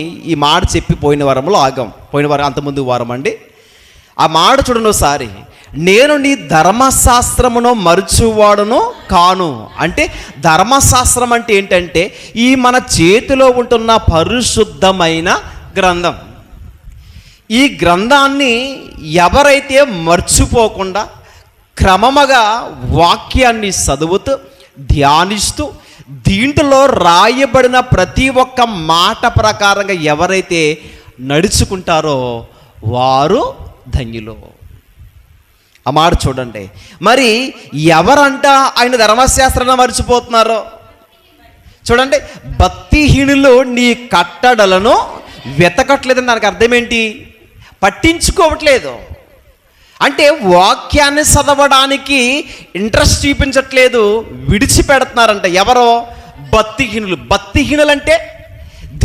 ఈ మాట చెప్పి పోయిన వారంలో ఆగాం. పోయిన వారం అంతకుముందు వారం అండి. ఆ మాట చూడండి ఒకసారి. నేను నీ ధర్మశాస్త్రమును మరచువాడును కాను. అంటే ధర్మశాస్త్రం అంటే ఏంటంటే ఈ మన చేతిలో ఉంటున్న పరిశుద్ధమైన గ్రంథం. ఈ గ్రంథాన్ని ఎవరైతే మర్చిపోకుండా క్రమముగా వాక్యాన్ని చదువుతూ ధ్యానిస్తూ దీంట్లో రాయబడిన ప్రతి ఒక్క మాట ప్రకారంగా ఎవరైతే నడుచుకుంటారో వారు ధన్యులు. ఆ మాట చూడండి. మరి ఎవరంట ఆయన ధర్మశాస్త్రాన్ని మర్చిపోతున్నారో చూడండి. భక్తిహీనులు నీ కట్టడలను వెతకట్లేదని దానికి అర్థం ఏంటి? పట్టించుకోవట్లేదు. అంటే వాక్యాన్ని చదవడానికి ఇంట్రెస్ట్ చూపించట్లేదు, విడిచిపెడుతున్నారంట. ఎవరో? భక్తిహీనులు. భక్తిహీనులు అంటే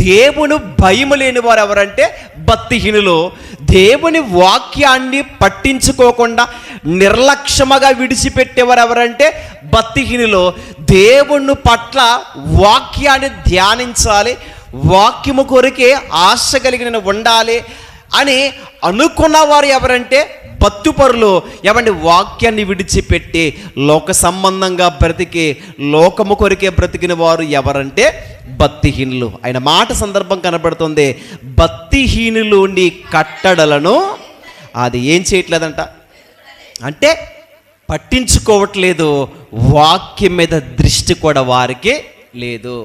దేవుని భయము లేని వారు. ఎవరంటే భక్తిహీనులు. దేవుని వాక్యాన్ని పట్టించుకోకుండా నిర్లక్ష్యముగా విడిచిపెట్టేవారు ఎవరంటే భక్తిహీనులు. దేవుని పట్ల వాక్యాన్ని ధ్యానించాలి, వాక్యము కొరికే ఆశ కలిగిన ఉండాలి అని అనుకున్నవారు ఎవరంటే భక్తిపరులు. ఏమంటే వాక్యాన్ని విడిచిపెట్టి లోక సంబంధంగా బ్రతికి లోకము కొరికే బ్రతికిన వారు ఎవరంటే భక్తిహీనులు. ఆయన మాట సందర్భం కనబడుతుంది. భక్తిహీనులు నీ కట్టడలను అది ఏం చేయట్లేదంట, అంటే పట్టించుకోవట్లేదు. వాక్యం మీద దృష్టి కూడా వారికి లేదు.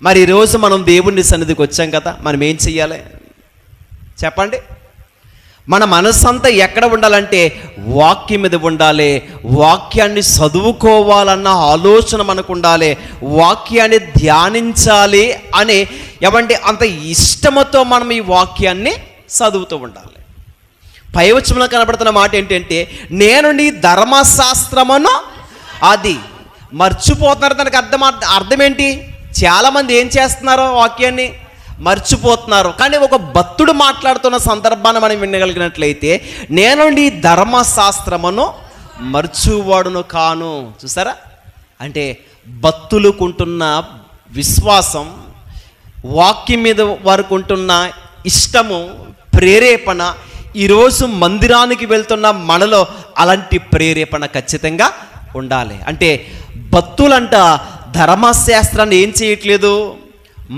మరి ఈరోజు మనం దేవుని సన్నిధికి వచ్చాం కదా, మనం ఏం చెయ్యాలి చెప్పండి? మన మనస్సంతా ఎక్కడ ఉండాలంటే వాక్యం మీద ఉండాలి. వాక్యాన్ని చదువుకోవాలన్న ఆలోచన మనకు ఉండాలి. వాక్యాన్ని ధ్యానించాలి అని ఏమంటే అంత ఇష్టంతో మనం ఈ వాక్యాన్ని చదువుతూ ఉండాలి. పైవచనంలో కనబడుతున్న మాట ఏంటంటే నేను నీ ధర్మశాస్త్రమును అది మర్చిపోతున్నారు. దానికి అర్థం ఏంటి? చాలామంది ఏం చేస్తున్నారు? వాక్యాన్ని మర్చిపోతున్నారు. కానీ ఒక భక్తుడు మాట్లాడుతున్న సందర్భాన్ని మనం వినగలిగినట్లయితే నేను నీ ధర్మశాస్త్రమును మర్చువాడును కాను. చూసారా? అంటే భక్తులకుంటున్న విశ్వాసం, వాక్యం మీద వారికి ఉంటున్న ఇష్టము, ప్రేరేపణ ఈరోజు మందిరానికి వెళ్తున్న మనలో అలాంటి ప్రేరేపణ ఖచ్చితంగా ఉండాలి. అంటే భక్తులంట ధర్మశాస్త్రాన్ని ఏం చేయట్లేదు,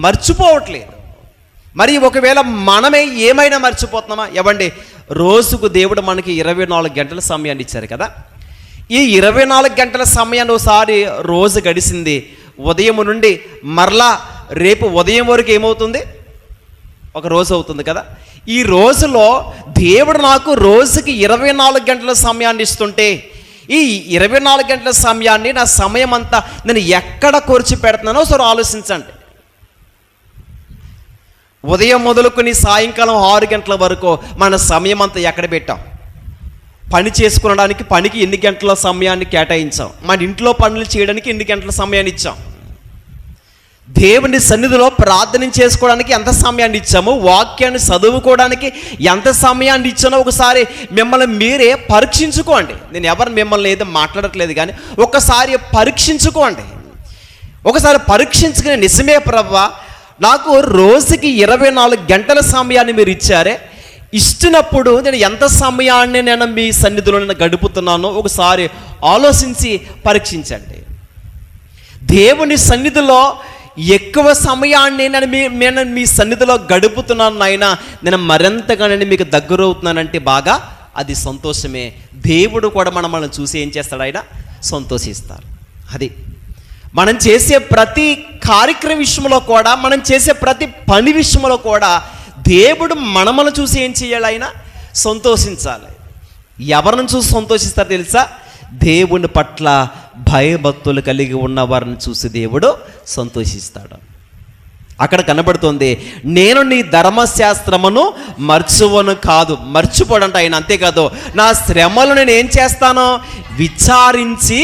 మర్చిపోవట్లేదు. మరి ఒకవేళ మనమే ఏమైనా మర్చిపోతున్నామా? ఇవ్వండి, రోజుకు దేవుడు మనకి 24 గంటల సమయాన్ని ఇచ్చారు కదా. ఈ 24 గంటల సమయాన్ని ఒకసారి రోజు గడిచింది, ఉదయం నుండి మరలా రేపు ఉదయం వరకు ఏమవుతుంది? ఒక రోజు అవుతుంది కదా. ఈ రోజులో దేవుడు నాకు రోజుకి 24 గంటల సమయాన్ని ఇస్తుంటే ఈ 24 గంటల సమయాన్ని, నా సమయం అంతా నేను ఎక్కడ ఖర్చు పెడుతున్నానో ఒకసారి ఆలోచించండి. ఉదయం మొదలుకొని సాయంకాలం 6 గంటల వరకు మన సమయం అంతా ఎక్కడ పెట్టాం? పని చేసుకునడానికి పనికి ఎన్ని గంటల సమయాన్ని కేటాయించాం? మన ఇంట్లో పనులు చేయడానికి ఎన్ని గంటల సమయాన్ని ఇచ్చాం? దేవుని సన్నిధిలో ప్రార్థన చేసుకోవడానికి ఎంత సమయాన్ని ఇచ్చాము? వాక్యాన్ని చదువుకోవడానికి ఎంత సమయాన్ని ఇచ్చానో ఒకసారి మిమ్మల్ని మీరే పరీక్షించుకోండి. నేను ఎవరు మిమ్మల్ని ఏదో మాట్లాడట్లేదు, కానీ ఒకసారి పరీక్షించుకోండి. ఒకసారి పరీక్షించుకుని నిజమే ప్రభువా, నాకు రోజుకి 24 గంటల సమయాన్ని మీరు ఇచ్చారే, ఇచ్చినప్పుడు నేను ఎంత సమయాన్ని నేను మీ సన్నిధిలో నేను గడుపుతున్నానో ఒకసారి ఆలోచించి పరీక్షించండి. దేవుని సన్నిధిలో ఎక్కువ సమయాన్ని నేను మీ సన్నిధిలో గడుపుతున్నాను నాయన, నేను మరింతగా నేను మీకు దగ్గర అవుతున్నానంటే బాగా అది సంతోషమే. దేవుడు కూడా మనల్ని చూసి ఏం చేస్తాడు? ఆయన సంతోషిస్తారు. అది మనం చేసే ప్రతి కార్యక్రమ విషయంలో కూడా, మనం చేసే ప్రతి పని విషయంలో కూడా దేవుడు మనల్ని చూసి ఏం చేయాలి? ఆయన సంతోషించాలి. ఎవరిని చూసి సంతోషిస్తారు తెలుసా? దేవుని పట్ల భయభక్తులు కలిగి ఉన్న వారిని చూసి దేవుడు సంతోషిస్తాడు. అక్కడ కనబడుతుంది, నేను నీ ధర్మశాస్త్రమును మర్చువను కాదు. మర్చిపోడంట ఆయన. అంతేకాదు, నా శ్రమలు నేను ఏం చేస్తానో విచారించి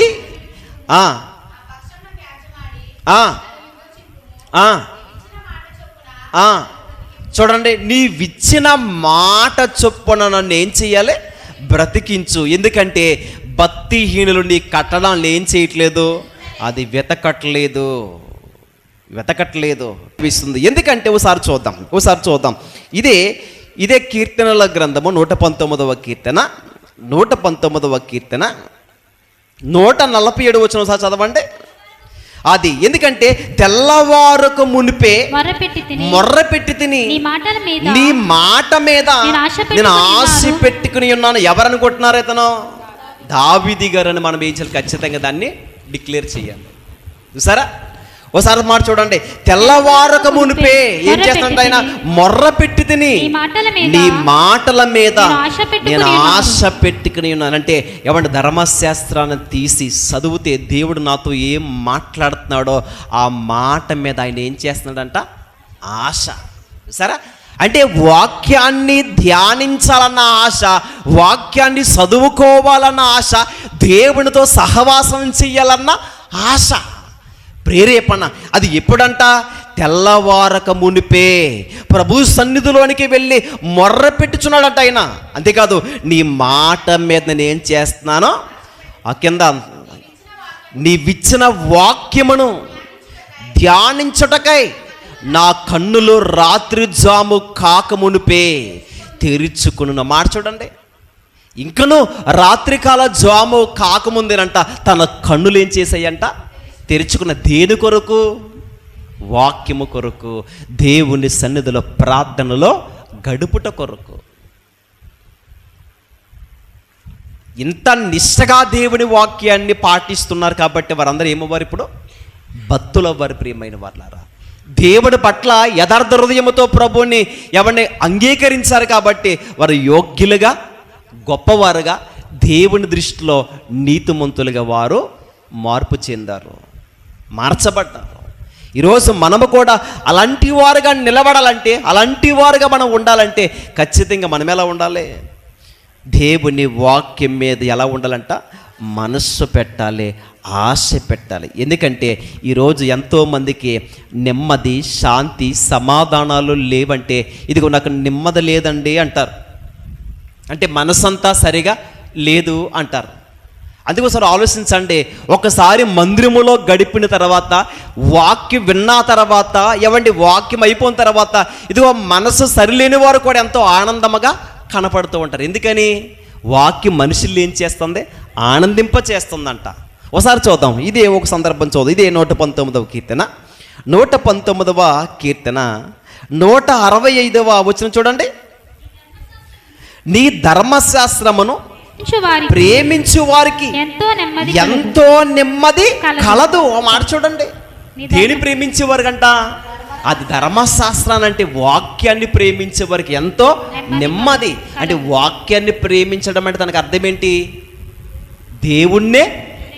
చూడండి, నీవిచ్చిన మాట చొప్పున నన్ను ఏం చెయ్యాలి? బ్రతికించు. ఎందుకంటే భక్తిహీనులు నీ కట్టడాలను ఏం చేయట్లేదు? అది వెతకట్లేదు. వెతకట్లేదు అనిపిస్తుంది. ఎందుకంటే ఒకసారి చూద్దాం. ఇదే కీర్తనల గ్రంథము 119వ కీర్తన 147 వచనం ఒకసారి చదవండి. అది ఎందుకంటే తెల్లవారుకు మునిపే మొర్రపెట్టి తిని నీ మాట మీద నేను ఆశ పెట్టుకుని ఉన్నాను. ఎవరనుకుంటున్నారు? ఇతను దావీదు గారని మనం ఏం చేయాలి? ఖచ్చితంగా దాన్ని డిక్లేర్ చేయాలి. చూసారా? ఒకసారి మాట చూడండి. తెల్లవారక మునిపే ఏం చేస్తున్నాడు ఆయన? మొర్రపెట్టి తిని నీ మాటల మీద నేను ఆశ పెట్టుకుని ఉన్నానంటే ఏమంటే ధర్మశాస్త్రాన్ని తీసి చదివితే దేవుడు నాతో ఏం మాట్లాడుతున్నాడో ఆ మాట మీద ఆయన ఏం చేస్తున్నాడంట? ఆశ. సరే, అంటే వాక్యాన్ని ధ్యానించాలన్న ఆశ, వాక్యాన్ని చదువుకోవాలన్న ఆశ, దేవునితో సహవాసం చెయ్యాలన్న ఆశ, ప్రేరేపణ. అది ఎప్పుడంట? తెల్లవారక మునిపే ప్రభు సన్నిధిలోనికి వెళ్ళి మొర్ర పెట్టుచున్నాడంట ఆయన. అంతేకాదు, నీ మాట మీద నేనేం చేస్తున్నానో ఆ కింద నీవిచ్చిన వాక్యమును ధ్యానించుటకై నా కన్నులు రాత్రి జాము కాకమునిపే తెరుచుకున్న మాట చూడండి. ఇంకను రాత్రికాల జాము కాకముందేనంట తన కన్నులు ఏం చేసాయంట? తెరుచుకున్న. దేని కొరకు? వాక్యము కొరకు, దేవుని సన్నిధిలో ప్రార్థనలో గడుపుట కొరకు. ఇంత నిష్టగా దేవుని వాక్యాన్ని పాటిస్తున్నారు కాబట్టి వారందరూ ఏమవ్వారు? ఇప్పుడు భక్తులవ్వారు. ప్రియమైన వారులారా, దేవుడి పట్ల యథార్థ హృదయముతో ప్రభువుని ఎవరిని అంగీకరించారు కాబట్టి వారు యోగ్యులుగా, గొప్పవారుగా, దేవుని దృష్టిలో నీతిమంతులుగా వారు మార్పు చెందారు, మార్చబడ్డారు. ఈరోజు మనము కూడా అలాంటి వారుగా నిలబడాలంటే, అలాంటి వారుగా మనం ఉండాలంటే ఖచ్చితంగా మనం ఎలా ఉండాలి? దేవుని వాక్యం మీద ఎలా ఉండాలంట? మనస్సు పెట్టాలి, ఆశ పెట్టాలి. ఎందుకంటే ఈరోజు ఎంతోమందికి నెమ్మది, శాంతి, సమాధానాలు లేవంటే ఇదిగో నాకు నెమ్మది లేదండి అంటారు. అంటే మనసంతా సరిగా లేదు అంటారు. అందుకోసం ఆలోచించండి. ఒకసారి మందిరములో గడిపిన తర్వాత, వాక్యం విన్న తర్వాత, వాక్యం అయిపోయిన తర్వాత ఇదిగో మనసు సరిలేని వారు కూడా ఎంతో ఆనందముగా కనపడుతూ ఉంటారు. ఎందుకని? వాక్యం మనుషుల్ని ఏం చేస్తుంది? ఆనందింప చేస్తుందంట. ఒకసారి చూద్దాం. ఇదే ఒక సందర్భం చూద్దాం. ఇదే 119వ కీర్తన 165వ వచనం చూడండి. నీ ధర్మశాస్త్రమును ప్రేమించు వారికి ఎంతో నెమ్మది కలదు. ఆ మాట చూడండి. దేని ప్రేమించే వారికంట? అది ధర్మశాస్త్రాన్ని, అంటే వాక్యాన్ని ప్రేమించే వారికి ఎంతో నెమ్మది. అంటే వాక్యాన్ని ప్రేమించడం అంటే దానికి అర్థం ఏంటి? దేవుణ్ణే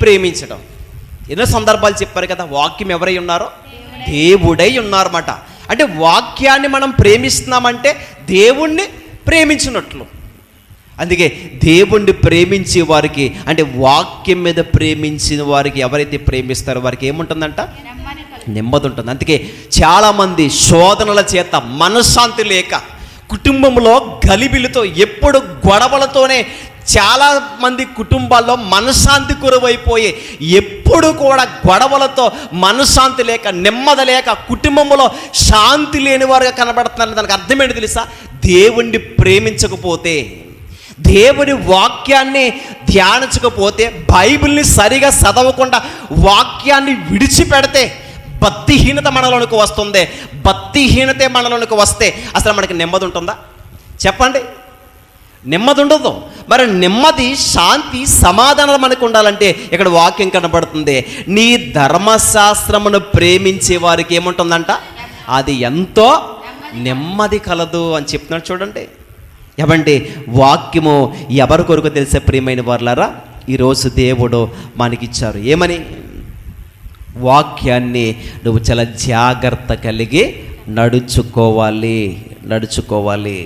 ప్రేమించడం. ఎన్నో సందర్భాలు చెప్పారు కదా, వాక్యం ఎవరై ఉన్నారో? దేవుడై ఉన్నారన్నమాట. అంటే వాక్యాన్ని మనం ప్రేమిస్తున్నామంటే దేవుణ్ణి ప్రేమించినట్లు. అందుకే దేవుణ్ణి ప్రేమించే వారికి, అంటే వాక్యం మీద ప్రేమించిన వారికి ఎవరైతే ప్రేమిస్తారో వారికి ఏముంటుందంట? నెమ్మది ఉంటుంది. అందుకే చాలామంది శోధనల చేత మనశ్శాంతి లేక, కుటుంబంలో గలిబిలితో, ఎప్పుడు గొడవలతోనే చాలామంది కుటుంబాల్లో మనశ్శాంతి కురువైపోయి, ఎప్పుడు కూడా గొడవలతో మనశ్శాంతి లేక, నెమ్మది లేక, కుటుంబంలో శాంతి లేని వారుగా కనబడుతున్నారు. దానికి అర్థమేంటి తెలుసా? దేవుణ్ణి ప్రేమించకపోతే, దేవుని వాక్యాన్ని ధ్యానించకపోతే, బైబిల్ని సరిగా చదవకుండా వాక్యాన్ని విడిచిపెడితే భక్తిహీనత మనలోనికి వస్తుంది. భక్తిహీనతే మనలోనికి వస్తే అసలు మనకి నెమ్మది ఉంటుందా? చెప్పండి. నెమ్మది ఉండదు. మరి నెమ్మది, శాంతి, సమాధానం మనకు ఉండాలంటే ఇక్కడ వాక్యం కనబడుతుంది. నీ ధర్మశాస్త్రమును ప్రేమించే వారికి ఏముంటుందంట? అది ఎంతో నెమ్మది కలదు అని చెప్తున్నాడు. చూడండి. ఏమంటే వాక్యము ఎవరి కొరకు తెలిసే ప్రియమైన వారులారా, ఈరోజు దేవుడు మనకిచ్చారు. ఏమని? వాక్యాన్ని నువ్వు చాలా జాగ్రత్త కలిగి నడుచుకోవాలి,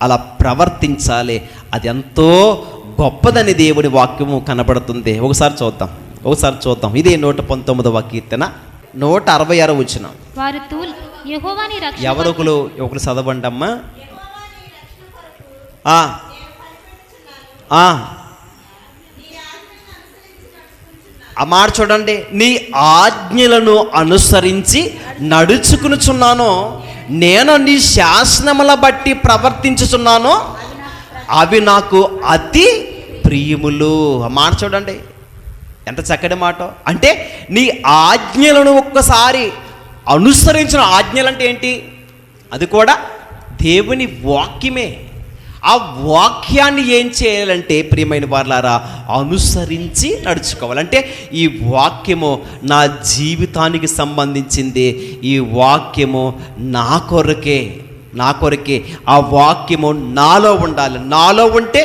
అలా ప్రవర్తించాలి. అది ఎంతో గొప్పదని దేవుని వాక్యము కనబడుతుంది. ఒకసారి చూద్దాం. ఇదే 119వ కీర్తన 166వ వచనం. ఒకరు చదవండి అమ్మా. ఆ మాట చూడండి, నీ ఆజ్ఞలను అనుసరించి నడుచుకునుచున్నాను, నేను నీ శాసనముల బట్టి ప్రవర్తించుచున్నాను, అవి నాకు అతి ప్రియములు. ఆ మాట చూడండి, ఎంత చక్కటి మాట. అంటే నీ ఆజ్ఞలను ఒక్కసారి అనుసరించిన, ఆజ్ఞలు అంటే ఏంటి? అది కూడా దేవుని వాక్యమే. ఆ వాక్యాన్ని ఏం చేయాలంటే ప్రియమైన వారలారా, అనుసరించి నడుచుకోవాలంటే ఈ వాక్యము నా జీవితానికి సంబంధించింది. ఈ వాక్యము నా కొరకే, నా కొరకే. ఆ వాక్యము నాలో ఉండాలి. నాలో ఉంటే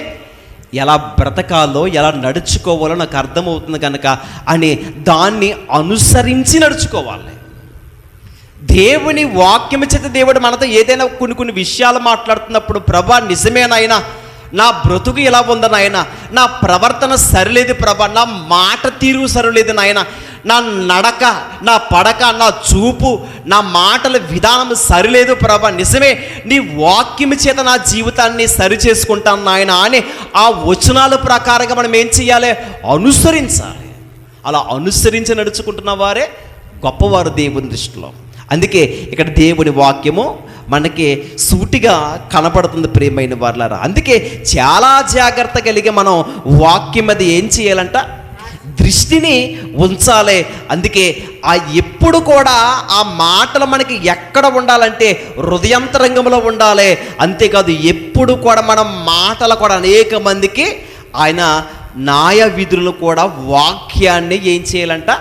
ఎలా బ్రతకాలో, ఎలా నడుచుకోవాలో నాకు అర్థమవుతుంది కనుక అని దాన్ని అనుసరించి నడుచుకోవాలి. దేవుని వాక్యము చేత దేవుడు మనతో ఏదైనా కొన్ని విషయాలు మాట్లాడుతున్నప్పుడు, ప్రభా నిజమేనాయనా, నా బ్రతుకు ఇలా ఉందా నాయన, నా ప్రవర్తన సరిలేదు ప్రభా, నా మాట తీరు సరిలేదు నాయన, నా నడక, నా పడక, నా చూపు, నా మాటల విధానం సరిలేదు ప్రభా, నిజమే నీ వాక్యము చేత నా జీవితాన్ని సరి చేసుకుంటాను నాయన అని ఆ వచనాల ప్రకారంగా మనం ఏం చేయాలి? అనుసరించాలి. అలా అనుసరించి నడుచుకుంటున్న వారే గొప్పవారు దేవుని దృష్టిలో. అందుకే ఇక్కడ దేవుని వాక్యము మనకి సూటిగా కనపడుతుంది ప్రియమైన వారలారా. అందుకే చాలా జాగ్రత్త కలిగి మనం వాక్యం అది ఏం చేయాలంట? దృష్టిని ఉంచాలి. అందుకే ఆ ఎప్పుడు కూడా ఆ మాటలు మనకి ఎక్కడ ఉండాలంటే హృదయాంతరంగంలో ఉండాలి. అంతేకాదు ఎప్పుడు కూడా మనం మాటలు కూడా అనేక మందికి ఆయన న్యాయ విధులను కూడా వాక్యాన్ని ఏం చేయాలంట?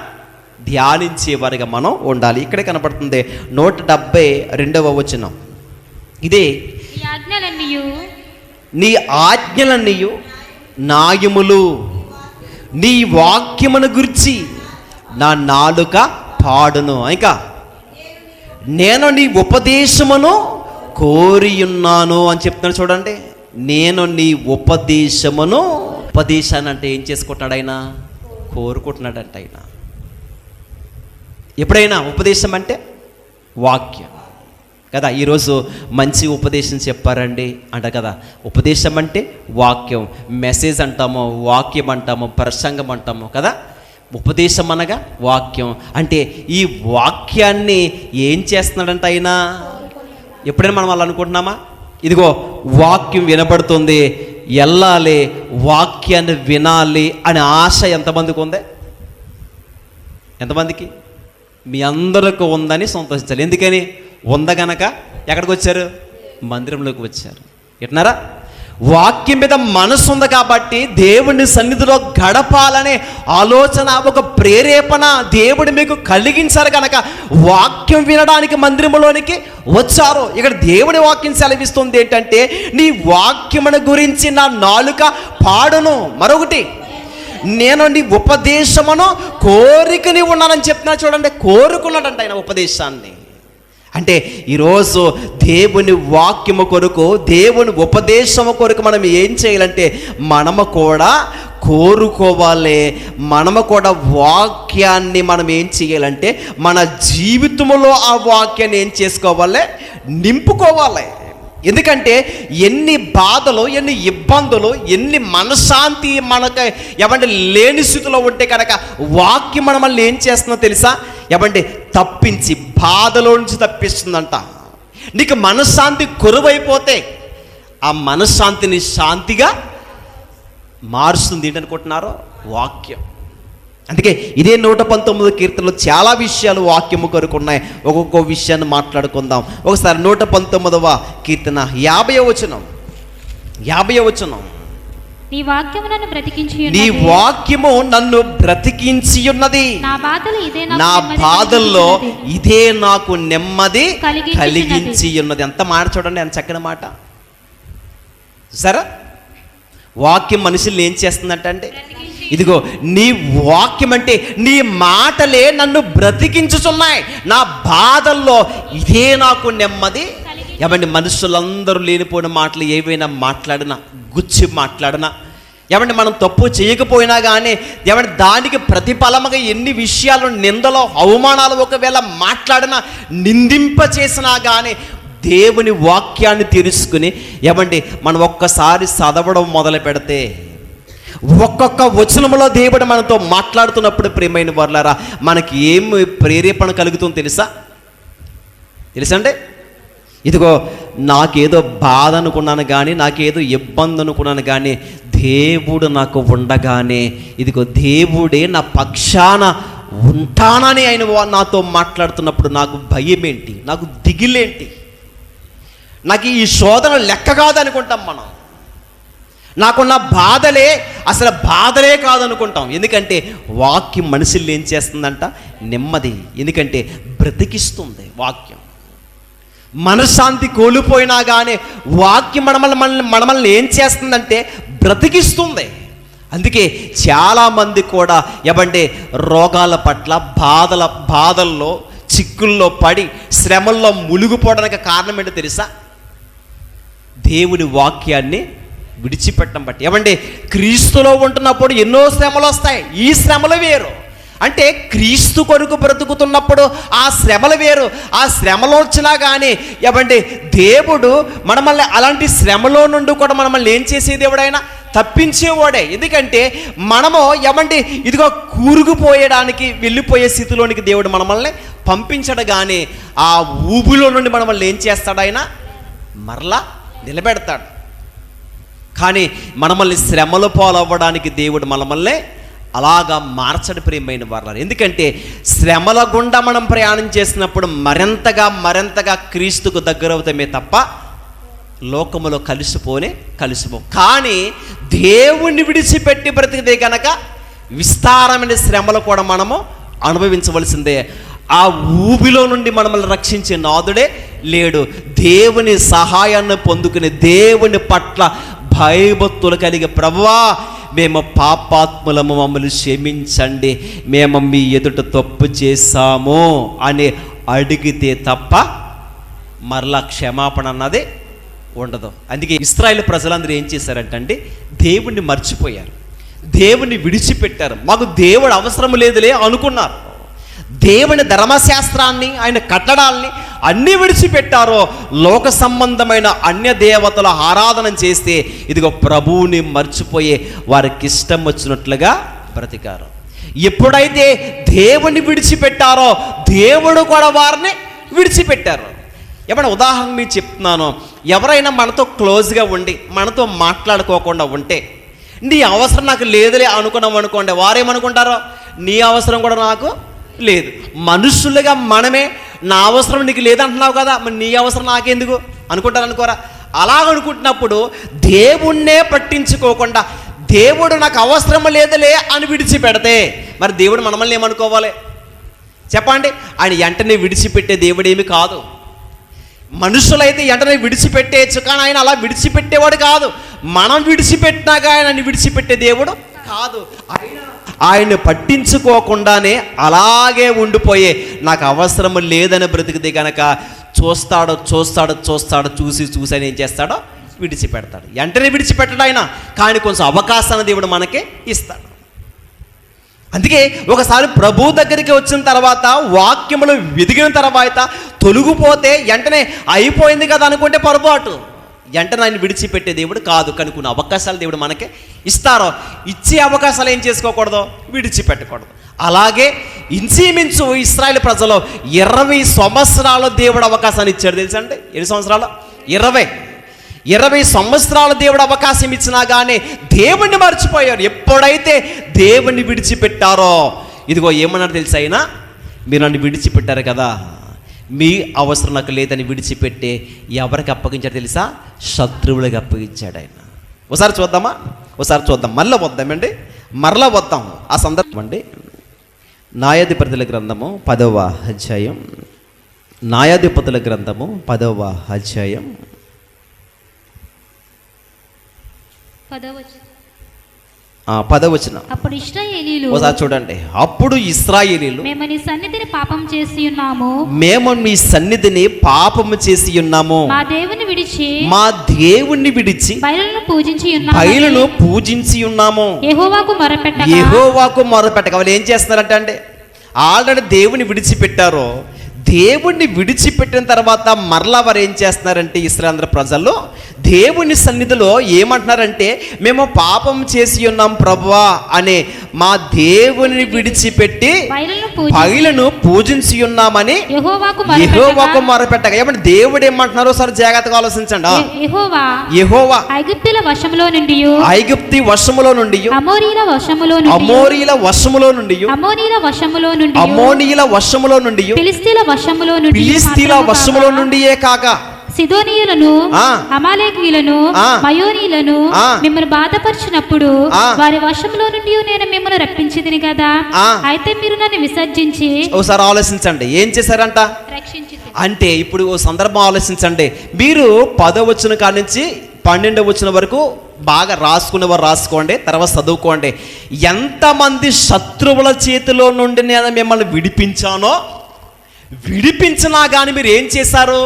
ధ్యానించేవారిగా మనం ఉండాలి. ఇక్కడే కనపడుతుంది 172వ వచనం. ఇదే నీ ఆజ్ఞలన్నీయు న్యాయములు, నీ వాక్యమును గురించి నా నాలుక పాడును. ఇంకా నేను నీ ఉపదేశమును కోరియున్నాను అని చెప్తున్నాను చూడండి. నేను నీ ఉపదేశమును, ఉపదేశాన్ని అంటే ఏం చేసుకుంటున్నాడు ఆయన? కోరుకుంటున్నాడంట ఆయన. ఎప్పుడైనా ఉపదేశం అంటే వాక్యం కదా. ఈరోజు మంచి ఉపదేశం చెప్పారండి అంట కదా. ఉపదేశం అంటే వాక్యం, మెసేజ్ అంటాము, వాక్యం అంటాము, ప్రసంగం అంటాము కదా. ఉపదేశం అనగా వాక్యం. అంటే ఈ వాక్యాన్ని ఏం చేస్తున్నాడంట ఆయన? ఎప్పుడైనా మనం అలా అనుకుంటున్నామా? ఇదిగో వాక్యం వినబడుతుంది, వెళ్ళాలి, వాక్యాన్ని వినాలి అనే ఆశ ఎంతమందికి ఉంది? ఎంతమందికి? మీ అందరికి ఉందని సంతోషించాలి. ఎందుకని? ఉందగనక ఎక్కడికి వచ్చారు? మందిరంలోకి వచ్చారు. ఎట్నారా? వాక్యం మీద మనసు ఉంది కాబట్టి దేవుని సన్నిధిలో గడపాలనే ఆలోచన, ఒక ప్రేరేపణ దేవుడు మీకు కలిగించారు కనుక వాక్యం వినడానికి మందిరంలోనికి వచ్చారు. ఇక్కడ దేవుని వాక్యం సెలవిస్తుంది ఏంటంటే, నీ వాక్యమును గురించి నా నాలుక పాడును. మరొకటి, నేను నీ ఉపదేశమును కోరికని ఉన్నానని చెప్తున్నా చూడండి. కోరుకున్నాడంట ఆయన ఉపదేశాన్ని. అంటే ఈరోజు దేవుని వాక్యము కొరకు, దేవుని ఉపదేశము కొరకు మనం ఏం చేయాలంటే మనము కూడా కోరుకోవాలి. మనము కూడా వాక్యాన్ని మనం ఏం చేయాలంటే మన జీవితంలో ఆ వాక్యాన్ని ఏం చేసుకోవాలి? నింపుకోవాలి. ఎందుకంటే ఎన్ని బాధలు, ఎన్ని ఇబ్బందులు, ఎన్ని మనశ్శాంతి మనకు ఏమంటే లేని స్థితిలో ఉంటే కనుక వాక్యం మనల్ని ఏం చేస్తుందో తెలుసా? ఏమంటే తప్పించి, బాధలో నుంచి తప్పిస్తుందంట. నీకు మనశ్శాంతి కొరువైపోతే ఆ మనశ్శాంతిని శాంతిగా మారుస్తుంది. ఏంటనుకుంటున్నారో? వాక్యం. అందుకే ఇదే 119 కీర్తనలో చాలా విషయాలు వాక్యము కొరకు ఉన్నాయి. ఒక్కొక్క విషయాన్ని మాట్లాడుకుందాం. ఒకసారి 119వ కీర్తన 50వ వచనం. 50వ వచనం. నీ వాక్యము నన్ను బ్రతికించి ఉన్నది. నీ వాక్యము నన్ను బ్రతికించి ఉన్నది. నా బాధల్లో ఇదే నాకు నెమ్మది కలిగించి ఉన్నది. ఎంత మాట చూడండి, ఎంత చక్కని మాట. సరే, వాక్యం మనుషుల్ని ఏం చేస్తుందంటే, ఇదిగో నీ వాక్యం అంటే నీ మాటలే నన్ను బ్రతికించుచున్నాయి. నా బాధల్లో ఇదే నాకు నెమ్మది. ఏమండి, మనుషులందరూ లేనిపోయిన మాటలు ఏవైనా మాట్లాడినా, గుచ్చి మాట్లాడినా, ఏమంటే మనం తప్పు చేయకపోయినా కానీ, ఏమంటే దానికి ప్రతిఫలముగా ఎన్ని విషయాలు, నిందలో, అవమానాలు ఒకవేళ మాట్లాడినా, నిందింప చేసినా కానీ దేవుని వాక్యాన్ని తెలుసుకుని ఏమండి మనం ఒక్కసారి చదవడం మొదలు పెడితే, ఒక్కొక్క వచనములో దేవుడు మనతో మాట్లాడుతున్నప్పుడు ప్రియమైన వారులారా మనకి ఏం ప్రేరేపణ కలుగుతుందో తెలుసా అంటే ఇదిగో నాకేదో బాధ అనుకున్నాను కానీ నాకేదో ఇబ్బంది అనుకున్నాను కానీ దేవుడు నాకు ఉండగానే ఇదిగో దేవుడే నా పక్షాన ఉంటానని ఆయన నాతో మాట్లాడుతున్నప్పుడు నాకు భయం ఏంటి, నాకు దిగులేంటి, నాకు ఈ శోధన లెక్క కాదనుకుంటాం మనం. నాకున్న అసలు బాధలే కాదనుకుంటాం. ఎందుకంటే వాక్యం మనుషుల్ని ఏం చేస్తుందంట, నెమ్మది. ఎందుకంటే బ్రతికిస్తుంది వాక్యం. మనశ్శాంతి కోల్పోయినా కానీ వాక్యం మనల్ని ఏం చేస్తుందంటే బ్రతికిస్తుంది. అందుకే చాలామంది కూడా ఏమంటే రోగాల పట్ల బాధల్లో చిక్కుల్లో పడి శ్రమల్లో మునిగిపోవడానికి కారణం ఏంటో తెలుసా? దేవుని వాక్యాన్ని విడిచిపెట్టడం బట్టి. ఏమంటే క్రీస్తులో ఉంటున్నప్పుడు ఎన్నో శ్రమలు వస్తాయి, ఈ శ్రమలు వేరు. అంటే క్రీస్తు కొరకు బ్రతుకుతున్నప్పుడు ఆ శ్రమలు వేరు. ఆ శ్రమలో వచ్చినా కానీ ఏమంటే దేవుడు మనల్ని అలాంటి శ్రమలో నుండి కూడా మనల్ని ఏం చేసే దేవుడైనా తప్పించేవాడే. ఎందుకంటే మనము ఏమంటే ఇదిగో కూరుకుపోయడానికి వెళ్ళిపోయే స్థితిలోనికి దేవుడు మనల్ని పంపించడు. కానీ ఆ ఊబిలో నుండి మనల్ని ఏం చేస్తాడు, ఆయన మరలా నిలబెడతాడు. కానీ మనల్ని శ్రమల పాలవ్వడానికి దేవుడు మనల్ని అలాగా మార్చడు ప్రియమైన వారు. ఎందుకంటే శ్రమల గుండా మనం ప్రయాణం చేసినప్పుడు మరింతగా క్రీస్తుకు దగ్గర అవుతామే తప్ప లోకములో కలిసిపో. కానీ దేవుణ్ణి విడిచిపెట్టి బ్రతికితే కనుక విస్తారమైన శ్రమలు కూడా మనము అనుభవించవలసిందే. ఆ ఊబిలో నుండి మనల్ని రక్షించే నాదుడే లేడు. దేవుని సహాయాన్ని పొందుకుని దేవుని పట్ల భయభక్తులు కలిగి, ప్రభువా మేము పాపాత్ములము, మమ్మల్ని క్షమించండి, మేము మీ ఎదుట తప్పు చేశాము అని అడిగితే తప్ప మరలా క్షమాపణ అన్నది ఉండదు. అందుకే ఇశ్రాయేలు ప్రజలందరూ ఏం చేశారంటే దేవుణ్ణి మర్చిపోయారు, దేవుణ్ణి విడిచిపెట్టారు. మాకు దేవుడు అవసరం లేదులే అనుకున్నారు. దేవుని ధర్మశాస్త్రాన్ని, ఆయన కట్టడాల్ని అన్నీ విడిచిపెట్టారో. లోక సంబంధమైన అన్య దేవతల ఆరాధన చేస్తే ఇదిగో ప్రభువుని మర్చిపోయే వారికి ఇష్టం వచ్చినట్లుగా బ్రతికారు. ఎప్పుడైతే దేవుని విడిచిపెట్టారో దేవుడు కూడా వారిని విడిచిపెట్టారు. ఏమైనా ఉదాహరణ మీకు చెప్తున్నాను. ఎవరైనా మనతో క్లోజ్గా ఉండి మనతో మాట్లాడుకోకుండా ఉంటే, నీ అవసరం నాకు లేదులే అనుకున్నాం అనుకోండి, వారేమనుకుంటారో నీ అవసరం కూడా నాకు లేదు. మనుషులుగా మనమే నా అవసరం నీకు లేదంటున్నావు కదా, మరి నీ అవసరం నాకెందుకు అనుకోరా? అలాగనుకుంటున్నప్పుడు దేవుణ్ణే పట్టించుకోకుండా దేవుడు నాకు అవసరం లేదులే అని విడిచిపెడితే మరి దేవుడు మనల్ని ఏమనుకోవాలి చెప్పండి? ఆయన వెంటనే విడిచిపెట్టే దేవుడేమి కాదు. మనుషులైతే వెంటనే విడిచిపెట్టేయచ్చు, కానీ ఆయన అలా విడిచిపెట్టేవాడు కాదు. మనం విడిచిపెట్టినాక ఆయన విడిచిపెట్టే దేవుడు కాదు. ఆయన్ని పట్టించుకోకుండానే అలాగే ఉండిపోయే, నాకు అవసరం లేదని బ్రతికితే కనుక చూస్తాడు చూసి ఆయన ఏం చేస్తాడో విడిచిపెడతాడు. వెంటనే విడిచిపెట్టడు ఆయన, కానీ కొంచెం అవకాశాన్ని దేవుడు మనకి ఇస్తాడు. అందుకే ఒకసారి ప్రభు దగ్గరికి వచ్చిన తర్వాత వాక్యములు వెదిగిన తర్వాత తొలగిపోతే వెంటనే అయిపోయింది కదా అనుకుంటే పొరపాటు. వెంటనే ఆయన విడిచిపెట్టే దేవుడు కాదు. కానీ కొన్ని అవకాశాలు దేవుడు మనకి ఇస్తారో, ఇచ్చే అవకాశాలు ఏం చేసుకోకూడదు, విడిచిపెట్టకూడదు. అలాగే ఇంచుమించు ఇశ్రాయేలు ప్రజలు 20 సంవత్సరాలు దేవుడు అవకాశాన్ని ఇచ్చాడు. తెలుసా అండి? ఎన్ని సంవత్సరాలు? 20 సంవత్సరాలు దేవుడు అవకాశం ఇచ్చినా కానీ దేవుణ్ణి మర్చిపోయారు. ఎప్పుడైతే దేవుణ్ణి విడిచిపెట్టారో ఇదిగో ఏమన్నారు తెలుసా? అయినా మీరు నన్ను విడిచిపెట్టారు కదా, మీ అవసరం నాకు లేదని విడిచిపెట్టే ఎవరికి అప్పగించాడు తెలుసా? శత్రువులకు అప్పగించాడు ఆయన. ఒకసారి చూద్దాం. మరలా వద్దాం ఆ సందర్భం అండి. న్యాయాధిపతుల గ్రంథము 10వ అధ్యాయం. న్యాయాధిపతుల గ్రంథము 10వ అధ్యాయం 10వ వచనం. అప్పుడు ఇశ్రాయేలీయులు, ఒకసారి చూడండి. అప్పుడు ఇశ్రాయేలీయులు, మేము నీ సన్నిధిని పాపం చేసి ఉన్నాము, మేము మీ సన్నిధిని పాపము చేసి ఉన్నాము, మా దేవుని విడిచి బయలును పూజించి ఉన్నాము, యెహోవాకు మొరపెట్టక. వాళ్ళు ఏం చేస్తున్నారంటే ఆల్రెడీ దేవుని విడిచిపెట్టారు. దేవుణ్ణి విడిచిపెట్టిన తర్వాత మరలా వారు ఏం చేస్తున్నారంటే ఇశ్రాయేలు ప్రజలు దేవుని సన్నిధిలో ఏమంటున్నారంటే, మేము పాపం చేసి ఉన్నాం ప్రభువా అనే మా దేవుని విడిచిపెట్టి బయలును పూజించి ఉన్నామని యెహోవాకు మొరపెట్టగా. ఏమంటే దేవుడు ఏమంటున్నారో సరే జాగ్రత్తగా ఆలోచించండి. యెహోవా ఐగుప్తుల వశములో నుండి, ఐగుప్తి వశములో నుండి, అమోరీల వశములో నుండి, అమోరీల వశములో నుండి, అమోనీల వశములో నుండి, అమోనీల వశములో నుండి, ఫిలిస్తీన్ల వశములో నుండి, ఫిలిస్తీన్ల వశములో నుండియే కాక సిదోనీయులను, అమాలేకీయులను, మయోనీయులను మిమ్మల్ని బాధపరిచినప్పుడు వారి వశంలో నుండి నేను మిమ్మల్ని రప్పించితిని కదా. అయితే మీరు నన్ను విసర్జించి. ఒకసారి ఆలోచించండి, ఏం చేశారంట అంటే, ఇప్పుడు ఓ సందర్భం ఆలోచించండి. మీరు 10వ వచనం కాడి నుంచి 12వ వచనం వరకు బాగా రాసుకునేవారు రాసుకోండి, తర్వాత చదువుకోండి. ఎంతమంది శత్రువుల చేతిలో నుండి నేను మిమ్మల్ని విడిపించినా కానీ మీరు ఏం చేశారు?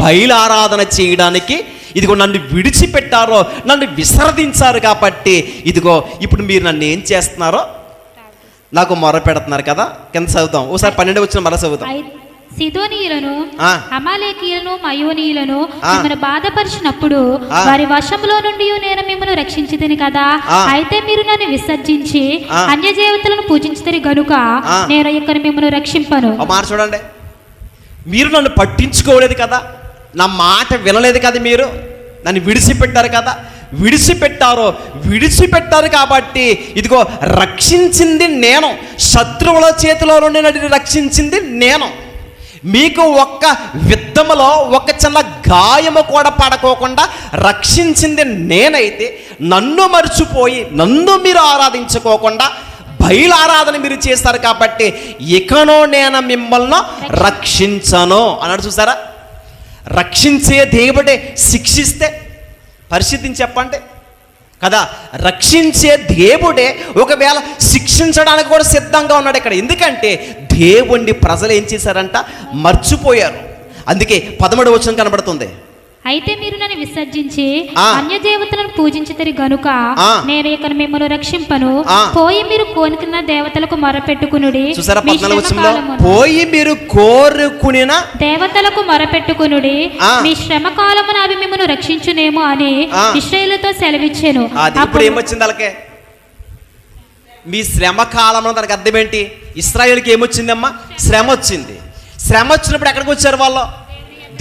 బయలు ఆరాధన చేయడానికి ఇదిగో నన్ను విడిచిపెట్టారో, నన్ను విసర్జించారు. కాబట్టి ఇదిగో ఇప్పుడు మీరు నన్ను ఏం చేస్తున్నారో నాకు మొర పెడుతున్నారు కదా. కింద చదువుతాం ఒకసారి 12వ వచనం మరలా చదువుతాం. సిదోనీయులను, అమాలేకీయులను, మయోనీయులను మిమ్మల్ని బాధపరిచినప్పుడు వారి వశంలో నుండి నేను మిమ్మల్ని రక్షించితిని కదా. అయితే మీరు నన్ను విసర్జించి అన్యదేవతలను పూజించితిరి గనుక నేను ఇక్కడ మిమ్మల్ని రక్షింపను. మాట చూడండి, మీరు నన్ను పట్టించుకోలేదు కదా, నా మాట వినలేదు కదా, మీరు నన్ను విడిచిపెట్టారు కదా. విడిచిపెట్టారు కాబట్టి ఇదిగో రక్షించింది నేను, శత్రువుల చేతిలో నుండి నన్ను రక్షించింది నేను. మీకు ఒక్క యుద్ధములో ఒక చిన్న గాయము కూడా పడకోకుండా రక్షించింది నేనైతే, నన్ను మర్చిపోయి నన్ను మీరు ఆరాధించుకోకుండా బయలు ఆరాధన మీరు చేస్తారు. కాబట్టి ఇకనో నేను మిమ్మల్ని రక్షించను అన్నాడు. చూసారా, రక్షించే దేవుడే శిక్షిస్తే పరిస్థితిని చెప్పండి కదా. రక్షించే దేవుడే ఒకవేళ శిక్షించడానికి కూడా సిద్ధంగా ఉన్నాడు ఇక్కడ. ఎందుకంటే దేవుణ్ణి ప్రజలు ఏం చేశారంట? మర్చిపోయారు. అందుకే 13వ వచనం కనబడుతుంది. అయితే మీరు నన్ను విసర్జించి అన్యదేవతలను పూజించితిరి గనుక నేను ఇక్కడ మిమ్మల్ని రక్షింపను. పోయి మీరు కోరుకున్న దేవతలకు మొరపెట్టుకునుడి. చూసారా 14వ వచనంలో, పోయి మీరు కోరుకునిన దేవతలకు మొరపెట్టుకునుడి, మీ శ్రమ కాలమున అవి మిమ్మల్ని రక్షించునేమో అని ఇశ్రాయేలుతో సెలవిచ్చెను. ఇప్పుడు ఏమొచ్చింది వాళ్ళకే? మీ శ్రమ కాలంలో దానికి అర్థం ఏంటి? ఇశ్రాయేలుకి ఏమొచ్చిందమ్మా? శ్రమ వచ్చింది. శ్రమ వచ్చినప్పుడు ఎక్కడికి వచ్చారు వాళ్ళు?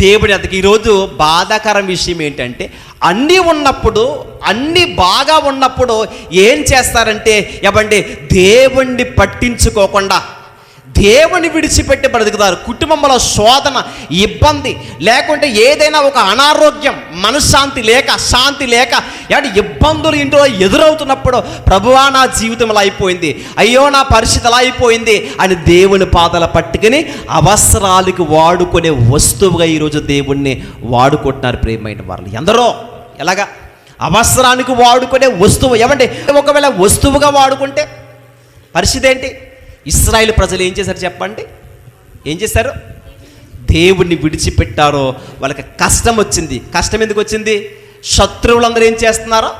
దేవుడి అద్దకి. ఈరోజు బాధాకరం విషయం ఏంటంటే, అన్నీ ఉన్నప్పుడు, అన్నీ బాగా ఉన్నప్పుడు ఏం చేస్తారంటే ఏమండి, దేవుణ్ణి పట్టించుకోకుండా దేవుని విడిచిపెట్టి బ్రతుకుతారు. కుటుంబంలో శోధన, ఇబ్బంది, లేకుంటే ఏదైనా ఒక అనారోగ్యం, మనశ్శాంతి లేక, శాంతి లేక, అంటే ఇబ్బందులు ఇంట్లో ఎదురవుతున్నప్పుడు ప్రభువా నా జీవితం ఇలా అయిపోయింది, అయ్యో నా పరిస్థితి ఎలా అయిపోయింది అని దేవుని పాదాల పట్టుకుని అవసరాలకు వాడుకునే వస్తువుగా ఈరోజు దేవుణ్ణి వాడుకుంటున్నారు. ప్రియమైన వాళ్ళు ఎందరో ఎలాగా అవసరానికి వాడుకునే వస్తువు. ఏమంటే ఒకవేళ వస్తువుగా వాడుకుంటే పరిస్థితి ఏంటి? ఇశ్రాయేలు ప్రజలు ఏం చేశారు చెప్పండి? ఏం చేశారు? దేవుణ్ణి విడిచిపెట్టారో వాళ్ళకి కష్టం వచ్చింది. కష్టం ఎందుకు వచ్చింది? శత్రువులందరూ ఏం చేస్తున్నారో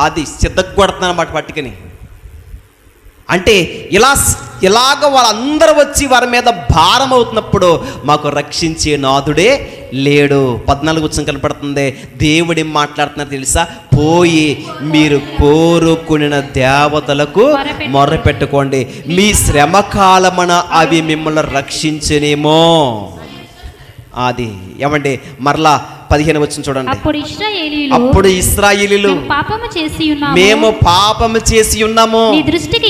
అది సిద్ధగొడుతున్నారు అన్నమాట పట్టుకుని. అంటే ఇలాగ వాళ్ళందరూ వచ్చి వారి మీద భారం అవుతున్నప్పుడు మాకు రక్షించే నాథుడే లేడు. 14వ వచనం కనపడుతుంది. దేవుడు మాట్లాడుతున్నారు తెలుసా? పోయి మీరు కోరుకున్న దేవతలకు మొర్రపెట్టుకోండి, మీ శ్రమ కాలమున అవి మిమ్మల్ని రక్షించనేమో. అది ఏమండి మరలా 15వ వచనం చూడండి. అప్పుడు ఇశ్రాయేలీయులు మేము పాపము చేసి ఉన్నాము, నీ దృష్టికి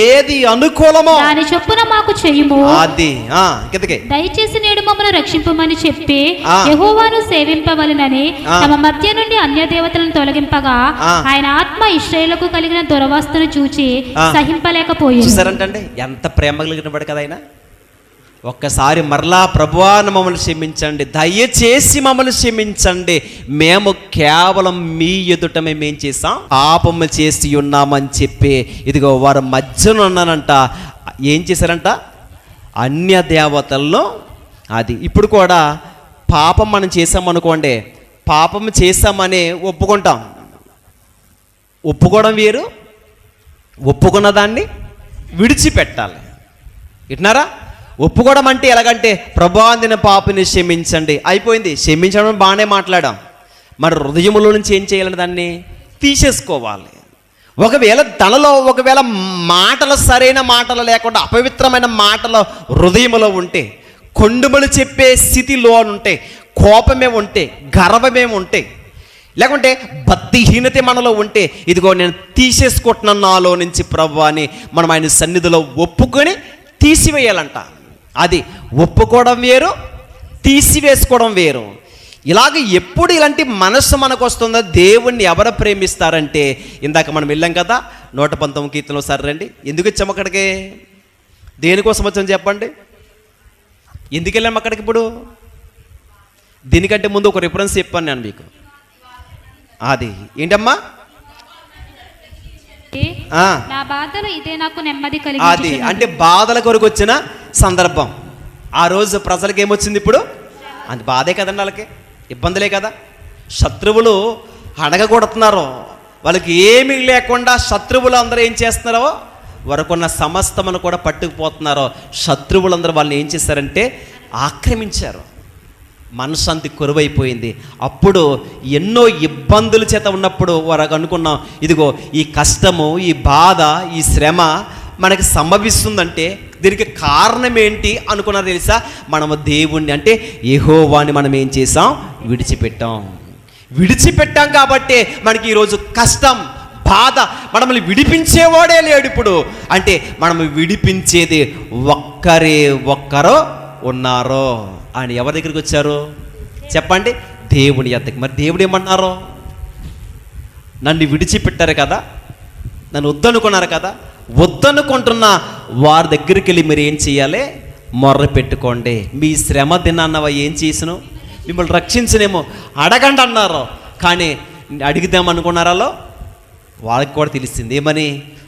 ఏది అనుకూలమో దాని చొప్పున మాకు చెయ్యుము. అది దయచేసి నేడు మమ్మల్ని రక్షింపమని చెప్పి యెహోవాను సేవింపవలెనని తమ మధ్య నుండి అన్య దేవతలను తొలగింపగా ఆయన ఆత్మ ఇశ్రాయేలుకు కలిగిన దురవస్థను చూచి సహింపలేకపోయింది. చూసారంటే ఎంత ప్రేమ కలిగిన వాడు కదా ఆయన. ఒక్కసారి మరలా ప్రభువా మమ్మల్ని క్షమించండి, దయచేసి మమ్మల్ని క్షమించండి, మేము కేవలం మీ ఎదుట మేమేం చేసాం? పాపము చేసి ఉన్నామని చెప్పి ఇదిగో వారి మధ్యన ఉన్నానంట. ఏం చేశారంట? అన్య దేవతల్లో అది. ఇప్పుడు కూడా పాపం మనం చేసామనుకోండి, పాపం చేసామని ఒప్పుకుంటాం. ఒప్పుకోవడం వేరు, ఒప్పుకున్న దాన్ని విడిచిపెట్టాలి. వింటున్నారా? ఒప్పుకోవడం అంటే ఎలాగంటే ప్రభువా అందిన పాపిని క్షమించండి, అయిపోయింది. క్షమించడం బాగానే మాట్లాడాం, మరి హృదయంలో నుంచి ఏం చేయాలని దాన్ని తీసేసుకోవాలి. ఒకవేళ ఒకవేళ మాటలు సరైన మాటలు లేకుండా అపవిత్రమైన మాటలు హృదయంలో ఉంటే, కొండుమలు చెప్పే స్థితిలో ఉంటే, కోపమే ఉంటే, గర్వమే ఉంటే, లేకుంటే భక్తిహీనత మనలో ఉంటే, ఇదిగో నేను తీసేసుకుంటున్నాను నాలో నుంచి ప్రభు అని మనం ఆయన సన్నిధిలో ఒప్పుకొని తీసివేయాలంట. అది ఒప్పుకోవడం వేరు, తీసివేసుకోవడం వేరు. ఇలాగ ఎప్పుడు ఇలాంటి మనస్సు మనకు వస్తుందో దేవుణ్ణి ఎవరు ప్రేమిస్తారంటే, ఇందాక మనం వెళ్ళాం కదా 119 కీర్తనలో. సరే రండి, ఎందుకు వచ్చాము అక్కడికి? దేనికోసం వచ్చాము చెప్పండి? ఎందుకు వెళ్ళాము అక్కడికి? ఇప్పుడు దీనికంటే ముందు ఒక రిఫరెన్స్ చెప్పాను నేను మీకు. అది ఏంటమ్మా? నా బాధలు ఇదే నాకు నెమ్మది కలిగి. అది అంటే బాధల కొరకు వచ్చిన సందర్భం. ఆ రోజు ప్రజలకు ఏమొచ్చింది? ఇప్పుడు అది బాధే కదండి, వాళ్ళకి ఇబ్బందులే కదా. శత్రువులు అడగగొడుతున్నారు, వాళ్ళకి ఏమీ లేకుండా శత్రువులు అందరూ ఏం చేస్తున్నారో, వరకున్న సమస్తమును కూడా పట్టుకుపోతున్నారో. శత్రువులందరూ వాళ్ళని ఏం చేశారంటే ఆక్రమించారు. మనశ్శాంతి కొరువైపోయింది. అప్పుడు ఎన్నో ఇబ్బందుల చేత ఉన్నప్పుడు వారు అనుకున్నాం, ఇదిగో ఈ కష్టము, ఈ బాధ, ఈ శ్రమ మనకి సంభవిస్తుందంటే దీనికి కారణం ఏంటి అనుకున్నారు తెలుసా? మనము దేవుణ్ణి అంటే యెహోవాని మనం ఏం చేసాం? విడిచిపెట్టాం కాబట్టి మనకి ఈరోజు కష్టం, బాధ, మనల్ని విడిపించేవాడే లేడు ఇప్పుడు. అంటే మనము విడిపించేది ఒక్కరో ఉన్నారో అని ఎవరి దగ్గరికి వచ్చారు చెప్పండి? దేవుని యొద్దకు. మరి దేవుడు ఏమన్నారు? నన్ను విడిచిపెట్టారు కదా, నన్ను వద్దనుకున్నారు కదా, వద్దనుకుంటున్న వారి దగ్గరికి వెళ్ళి మీరు ఏం చేయాలి? మొర్ర పెట్టుకోండి. మీ శ్రమ దినాన్నవా ఏం చేసిను? మిమ్మల్ని రక్షించనేమో అడగండి అన్నారు. కానీ అడిగిద్దామనుకున్నారో వాళ్ళకి కూడా తెలిసింది ఏమని?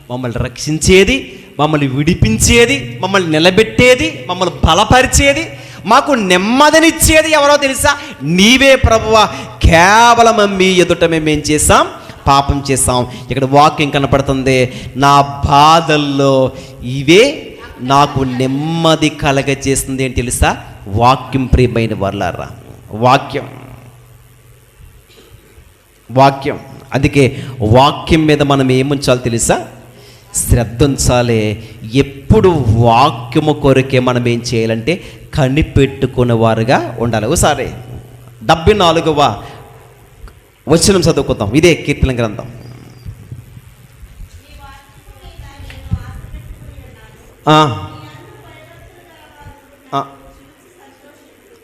మమ్మల్ని రక్షించేది, మమ్మల్ని విడిపించేది, మమ్మల్ని నిలబెట్టేది, మమ్మల్ని బలపరిచేది, మాకు నెమ్మదినిచ్చేది ఎవరో తెలుసా? నీవే ప్రభువా. కేవలం మీ ఎదుట మేమేం చేసాం? పాపం చేసాం. ఇక్కడ వాక్యం కనపడుతుంది, నా బాధల్లో ఇవే నాకు నెమ్మది కలగజేస్తుంది అని తెలుసా? వాక్యం ప్రియమైన వర్లారా, వాక్యం. అందుకే వాక్యం మీద మనం ఏముంచాలో తెలుసా? శ్రద్ధ ఉంచాలి. ఎప్పుడు వాక్యము కొరకే మనం ఏం చేయాలంటే కనిపెట్టుకునే వారుగా ఉండాలి. ఒకసారి 74వ వచనం చదువుకుందాం. ఇదే కీర్తన గ్రంథం.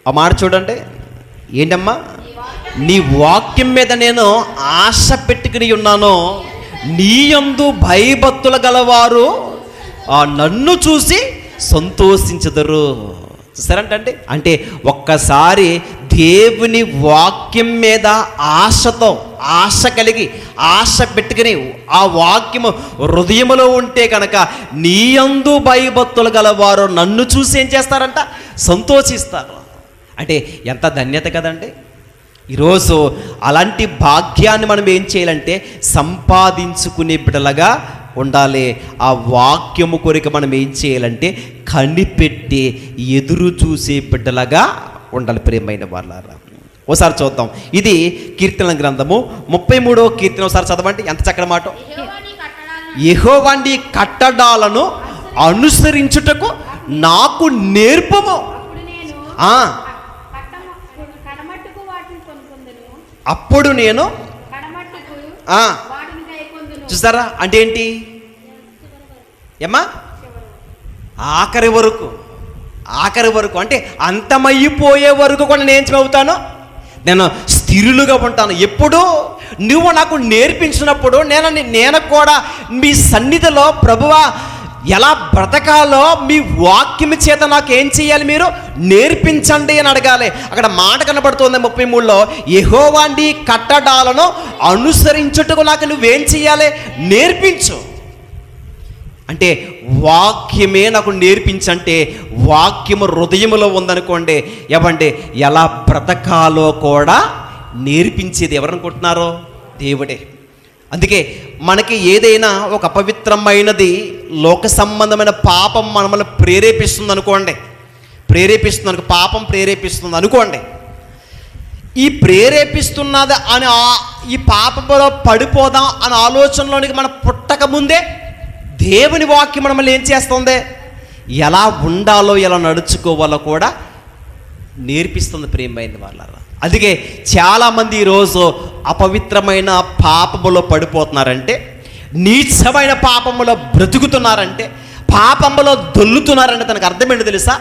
ఆ మాట చూడండి. ఏంటమ్మా? నీ వాక్యం మీద నేను ఆశ పెట్టుకుని ఉన్నాను, నీ యందు భయభక్తులు గలవారు నన్ను చూసి సంతోషించదరు. చూసారంటే అంటే ఒక్కసారి దేవుని వాక్యం మీద ఆశ కలిగి ఆశ పెట్టుకుని ఆ వాక్యము హృదయములో ఉంటే కనుక నీ యందు భయభక్తులు గలవారు నన్ను చూసి ఏం చేస్తారంట? సంతోషిస్తారు. అంటే ఎంత ధన్యత కదండి. ఈరోజు అలాంటి భాగ్యాన్ని మనం ఏం చేయాలంటే సంపాదించుకునే బిడ్డలుగా ఉండాలి. ఆ వాక్యము కొరకు మనం ఏం చేయాలంటే కనిపెట్టి ఎదురు చూసే బిడ్డలుగా ఉండాలి. ప్రియమైన వాళ్ళారా, ఓసారి చూద్దాం. ఇది కీర్తన గ్రంథము 33వ కీర్తన. ఒకసారి చదవండి, ఎంత చక్కటి మాట. యెహోవా నీ కట్టడాలను అనుసరించుటకు నాకు నేర్పుము. అప్పుడు నేను చూసారా అంటే ఏంటి ఏమ్మా? ఆఖరి వరకు అంటే అంతమైపోయే వరకు కూడా నేను చదువుతాను, నేను స్థిరులుగా ఉంటాను. ఎప్పుడు నువ్వు నాకు నేర్పించినప్పుడు నేను కూడా మీ సన్నిధిలో ప్రభువా ఎలా బ్రతకాలో మీ వాక్యం చేత నాకు ఏం చేయాలి, మీరు నేర్పించండి అని అడగాలి. అక్కడ మాట కనబడుతుంది 33లో, యెహోవా నీ కట్టడాలను అనుసరించుటకు నాకు నువ్వేం చేయాలి? నేర్పించు. అంటే వాక్యమే నాకు నేర్పించంటే వాక్యము హృదయములో ఉందనుకోండి, ఏమంటే ఎలా బ్రతకాలో కూడా నేర్పించేది ఎవరనుకుంటున్నారో? దేవుడే. అందుకే మనకి ఏదైనా ఒక అపవిత్రమైనది లోక సంబంధమైన పాపం మనల్ని ప్రేరేపిస్తుంది అనుకోండి, ప్రేరేపిస్తుంది, పాపం ప్రేరేపిస్తుంది అనుకోండి. ఈ ప్రేరేపిస్తున్నది అని ఈ పాపంలో పడిపోదాం అనే ఆలోచనలోనికి మనం పుట్టక ముందే దేవుని వాక్యం మనల్ని ఏం చేస్తుంది, ఎలా ఉండాలో ఎలా నడుచుకోవాలో కూడా నేర్పిస్తుంది ప్రియమైన వాళ్ళారా. అందుకే చాలామంది ఈరోజు అపవిత్రమైన పాపములో పడిపోతున్నారంటే, నీచమైన పాపములో బ్రతుకుతున్నారంటే, పాపములో దొల్లుతున్నారంటే తనకు అర్థమేంటో తెలుసా,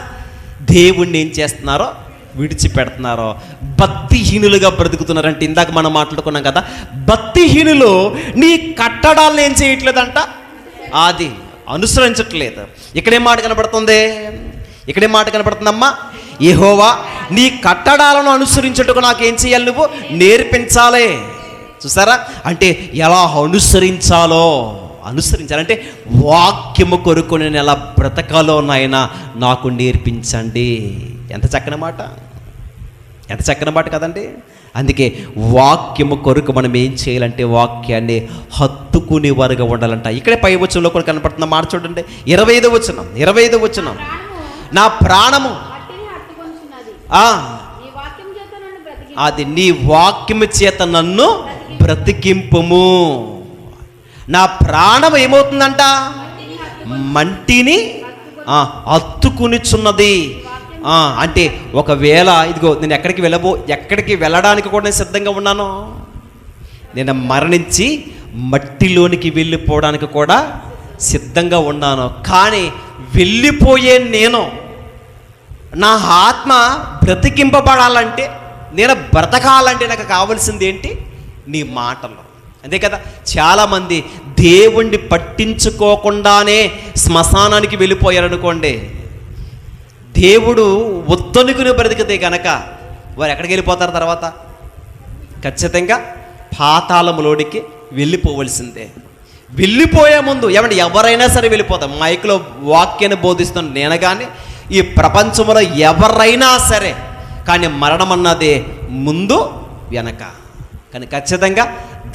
దేవుణ్ణి ఏం చేస్తున్నారో విడిచిపెడుతున్నారో, భక్తిహీనులుగా బ్రతుకుతున్నారంటే. ఇందాక మనం మాట్లాడుకున్నాం కదా, భక్తిహీనులు నీ కట్టడాలను ఏం చేయట్లేదంట, అది అనుసరించట్లేదు. ఇక్కడేం మాట కనబడుతుంది, ఇక్కడేం మాట కనబడుతుందమ్మా, యెహోవా నీ కట్టడాలను అనుసరించుటకు నాకేం చేయాలి, నువ్వు నేర్పించాలి. చూసారా, అంటే ఎలా అనుసరించాలంటే వాక్యము కొరకు నేను ఎలా బ్రతకాలో నాయన నాకు నేర్పించండి. ఎంత చక్కని మాట, ఎంత చక్కని మాట కదండి. అందుకే వాక్యము కొరకు మనం ఏం చేయాలంటే వాక్యాన్ని హత్తుకునే వారుగా ఉండాలంట. ఇక్కడే పై వచనంలో కూడా కనపడుతున్న మాట చూడండి, 25వ వచనం, నా ప్రాణము అది నీ వాక్యము చేత నన్ను బ్రతికింపుము. నా ప్రాణం ఏమవుతుందంట, మంటిని హత్తుకునిచున్నది. అంటే ఒకవేళ ఇదిగో నేను ఎక్కడికి వెళ్ళడానికి కూడా నేను సిద్ధంగా ఉన్నాను, నేను మరణించి మట్టిలోనికి వెళ్ళిపోవడానికి కూడా సిద్ధంగా ఉన్నాను. కానీ వెళ్ళిపోయే నేను, నా ఆత్మ బ్రతికింపబడాలంటే, నేను బ్రతకాలంటే నాకు కావాల్సింది ఏంటి, నీ మాటలు. అంతే కదా, చాలామంది దేవుణ్ణి పట్టించుకోకుండానే శ్మశానానికి వెళ్ళిపోయారనుకోండి, దేవుడు ఒత్తనుకుని బ్రతికితే కనుక వారు ఎక్కడికి వెళ్ళిపోతారు, తర్వాత ఖచ్చితంగా పాతాళంలోనికి వెళ్ళిపోవలసిందే. వెళ్ళిపోయే ముందు ఎవరైనా సరే వెళ్ళిపోతాం. మైక్లో వాక్యాన్ని బోధిస్తున్న నేను కానీ, ఈ ప్రపంచంలో ఎవరైనా సరే, కానీ మరణం అన్నదే ముందు వెనక. కానీ ఖచ్చితంగా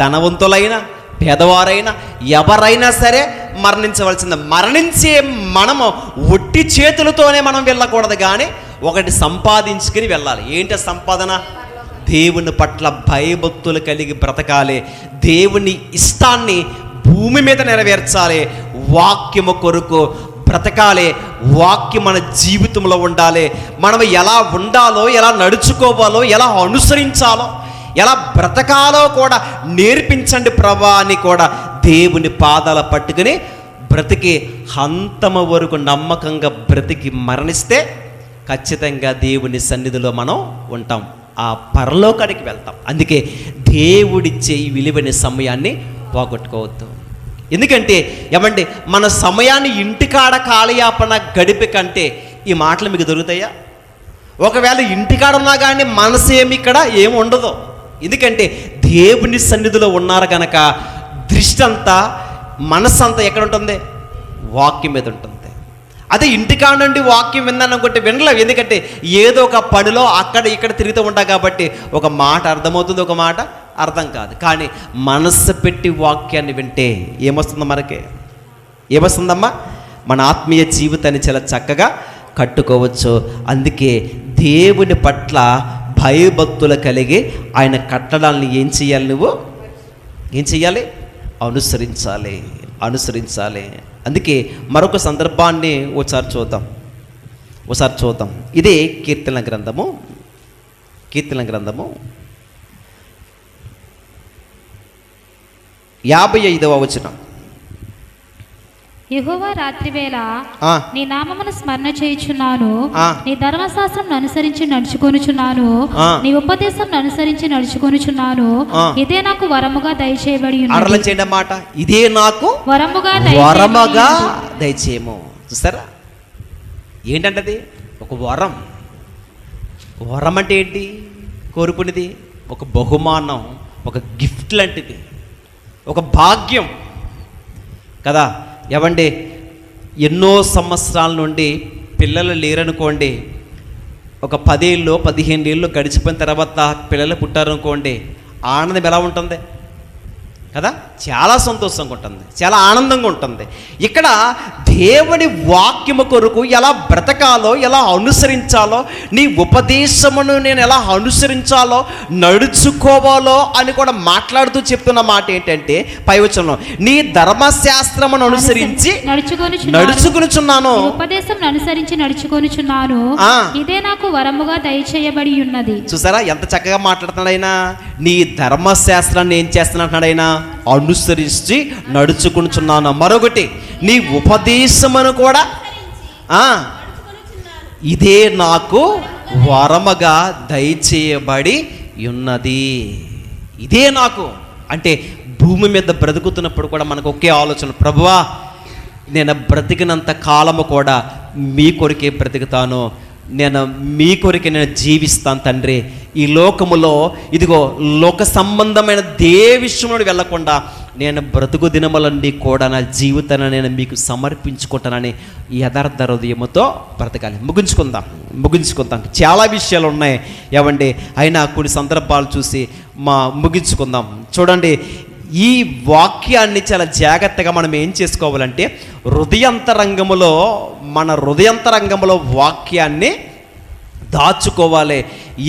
ధనవంతులైనా పేదవారైనా ఎవరైనా సరే మరణించవలసిందే. మరణించే మనము ఒట్టి చేతులతోనే మనం వెళ్ళకూడదు, కానీ ఒకటి సంపాదించుకుని వెళ్ళాలి. ఏంటి సంపాదన, దేవుని పట్ల భయభక్తులు కలిగి బ్రతకాలి, దేవుని ఇష్టాన్ని భూమి మీద నెరవేర్చాలి, వాక్యము కొరకు బ్రతకాలి, వాక్యం మన జీవితంలో ఉండాలి. మనం ఎలా ఉండాలో, ఎలా నడుచుకోవాలో, ఎలా అనుసరించాలో, ఎలా బ్రతకాలో కూడా నేర్పించండి ప్రభా అని కూడా దేవుని పాదాల పట్టుకుని బ్రతికి హంతమ వరకు నమ్మకంగా బ్రతికి మరణిస్తే ఖచ్చితంగా దేవుని సన్నిధిలో మనం ఉంటాం, ఆ పరలోకానికి వెళ్తాం. అందుకే దేవుడిచ్చే ఈ విలువైన సమయాన్ని పోగొట్టుకోవద్దు. ఎందుకంటే మన సమయాన్ని ఇంటికాడ కాలయాపన గడిపే కంటే ఈ మాటలు మీకు దొరుకుతాయా? ఒకవేళ ఇంటికాడ ఉన్నా కానీ మనసు ఏమి ఇక్కడ ఏమి ఉండదు. ఎందుకంటే దేవుని సన్నిధిలో ఉన్నారు కనుక దృష్టి అంతా, మనసు అంతా ఎక్కడ ఉంటుంది, వాక్యం మీద ఉంటుంది. అదే ఇంటికాడ నుండి వాక్యం విన్నాను అనుకుంటే వినలేవు. ఎందుకంటే ఏదో ఒక పనిలో అక్కడ ఇక్కడ తిరుగుతూ ఉంటాం కాబట్టి ఒక మాట అర్థమవుతుంది, ఒక మాట అర్థం కాదు. కానీ మనస్సు పెట్టి వాక్యాన్ని వింటే ఏమొస్తుందో, ఏమొస్తుందమ్మా, మన ఆత్మీయ జీవితాన్ని చాలా చక్కగా కట్టుకోవచ్చు. అందుకే దేవుని పట్ల భయభక్తులు కలిగి ఆయన కట్టడాలను ఏం చేయాలి, నువ్వు ఏం చేయాలి, అనుసరించాలి. అందుకే మరొక సందర్భాన్ని ఒకసారి చూద్దాం. ఇదే కీర్తన గ్రంథము 55వ వచనం. యెహోవా రాత్రివేళ నీ నామమును స్మరణ చేయుచున్నాను, నీ ధర్మశాస్త్రం అనుసరించి నడుచుకొనుచున్నాను, నీ ఉపదేశం అనుసరించి నడుచుకొనుచున్నాను, ఇదే నాకు వరముగా దయచేయబడి ఉన్నది. ఇదే నాకు వరముగా దయచేయము. చూస్తారా ఏంటంటది, ఒక వరం. వరం అంటే ఏంటి, కోరుకునేది ఒక బహుమానం, ఒక గిఫ్ట్ లాంటిది, ఒక భాగ్యం కదా. ఎన్నో సంవత్సరాల నుండి పిల్లలు లేరనుకోండి, ఒక 10 ఏళ్ళు 15 ఏళ్ళు గడిచిపోయిన తర్వాత పిల్లలు పుట్టారనుకోండి, ఆనందం ఎలా ఉంటుంది, కదా, చాలా సంతోషంగా ఉంటుంది, చాలా ఆనందంగా ఉంటుంది. ఇక్కడ దేవుని వాక్యము కొరకు ఎలా బ్రతకాలో, ఎలా అనుసరించాలో, నీ ఉపదేశమును నేను ఎలా అనుసరించాలో, నడుచుకోవాలో అని కూడా మాట్లాడుతూ చెప్తున్న మాట ఏంటంటే పై వచనంలో, నీ ధర్మశాస్త్రమును అనుసరించి నడుచుకొనుచున్నాను, ఉపదేశం అనుసరించి నడుచుకొనుచున్నాను, ఇదే నాకు వరముగా దయచేయబడి ఉన్నది. చూసారా ఎంత చక్కగా మాట్లాడుతున్నాడు ఆయన. నీ ధర్మశాస్త్రాన్ని ఏం చేస్తున్నట్టున్నాడు ఆయన? అనుసరించి నడుచుకుంటున్నాను. మరొకటి, నీ ఉపదేశమును కూడా ఇదే నాకు వరముగా దయచేయబడి ఉన్నది. ఇదే నాకు అంటే భూమి మీద బ్రతుకుతున్నప్పుడు కూడా మనకు ఒకే ఆలోచన, ప్రభువా నేను బ్రతికినంత కాలము కూడా మీ కొరికే బ్రతుకుతాను, నేను మీ కొరికి నేను జీవిస్తాను తండ్రి. ఈ లోకములో ఇదిగో లోక సంబంధమైన విషయంలో వెళ్ళకుండా నేను బ్రతుకు దినములన్నీ కూడా నా జీవితాన్ని నేను మీకు సమర్పించుకుంటానని యథార్థ హృదయముతో బ్రతకాలి. ముగించుకుందాం. చాలా విషయాలు ఉన్నాయి ఏమండి, అయినా కొన్ని సందర్భాలు చూసి ముగించుకుందాం. చూడండి, ఈ వాక్యాన్ని చాలా జాగ్రత్తగా మనం ఏం చేసుకోవాలంటే మన హృదయంతరంగములో వాక్యాన్ని దాచుకోవాలి.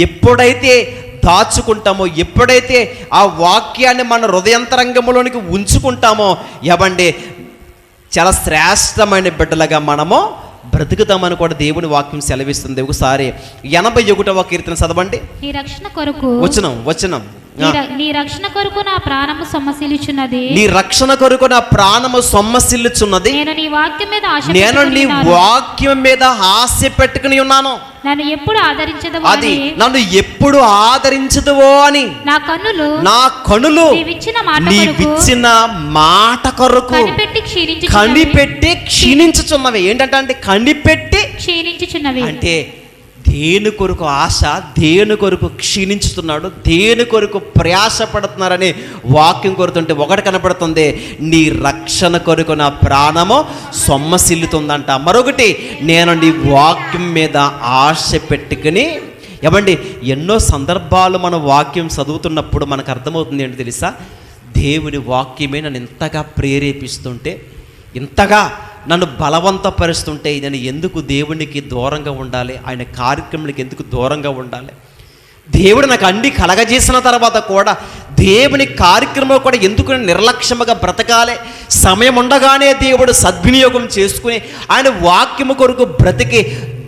ఎప్పుడైతే దాచుకుంటామో, ఎప్పుడైతే ఆ వాక్యాన్ని మన హృదయంతరంగంలోనికి ఉంచుకుంటామో ఏమండి, చాలా శ్రేష్టమైన బిడ్డలుగా మనము బ్రతుకుతామని కూడా దేవుని వాక్యం సెలవిస్తుంది. ఒకసారి 81వ కీర్తన చదవండి. నీ రక్షణ కొరకు వచనం నీ రక్షణ కొరకు నా ప్రాణము సొమ్మసిల్లుచున్నది. నీ రక్షణ కొరకు నా ప్రాణము సొమ్మసిల్లుచున్నది. నేను నీ వాక్యం మీద ఆశ పెట్టుకుని ఉన్నాను. నన్ను ఎప్పుడు ఆదరించదువో అని నా కనులు నీవిచ్చిన మాట కొరకు కనిపెట్టి క్షీణించుచున్నవి. ఏంటంటే కనిపెట్టి క్షీణించుచున్నవి అంటే దేని కొరకు ఆశ, దేని కొరకు క్షీణించుతున్నాడు, దేని కొరకు ప్రయాసపడుతున్నారని వాక్యం కొరుతుంటే ఒకటి కనపడుతుంది, నీ రక్షణ కొరకు నా ప్రాణము సొమ్మసిల్లుతుందంట. మరొకటి, నేను నీ వాక్యం మీద ఆశ పెట్టుకుని ఏమండి, ఎన్నో సందర్భాలు మన వాక్యం చదువుతున్నప్పుడు మనకు అర్థమవుతుంది ఏంటి తెలుసా, దేవుని వాక్యమే నన్ను ఇంతగా ప్రేరేపిస్తుంటే, ఇంతగా నన్ను బలవంతపరుస్తుంటే నేను ఎందుకు దేవునికి దూరంగా ఉండాలి, ఆయన కార్యక్రమానికి ఎందుకు దూరంగా ఉండాలి, దేవుడు నాకు అన్ని కలగజేసిన తర్వాత కూడా దేవుని కార్యక్రమం కూడా ఎందుకు నిర్లక్ష్యముగా బ్రతకాలి, సమయం ఉండగానే దేవుడు సద్వినియోగం చేసుకుని ఆయన వాక్యము కొరకు బ్రతికి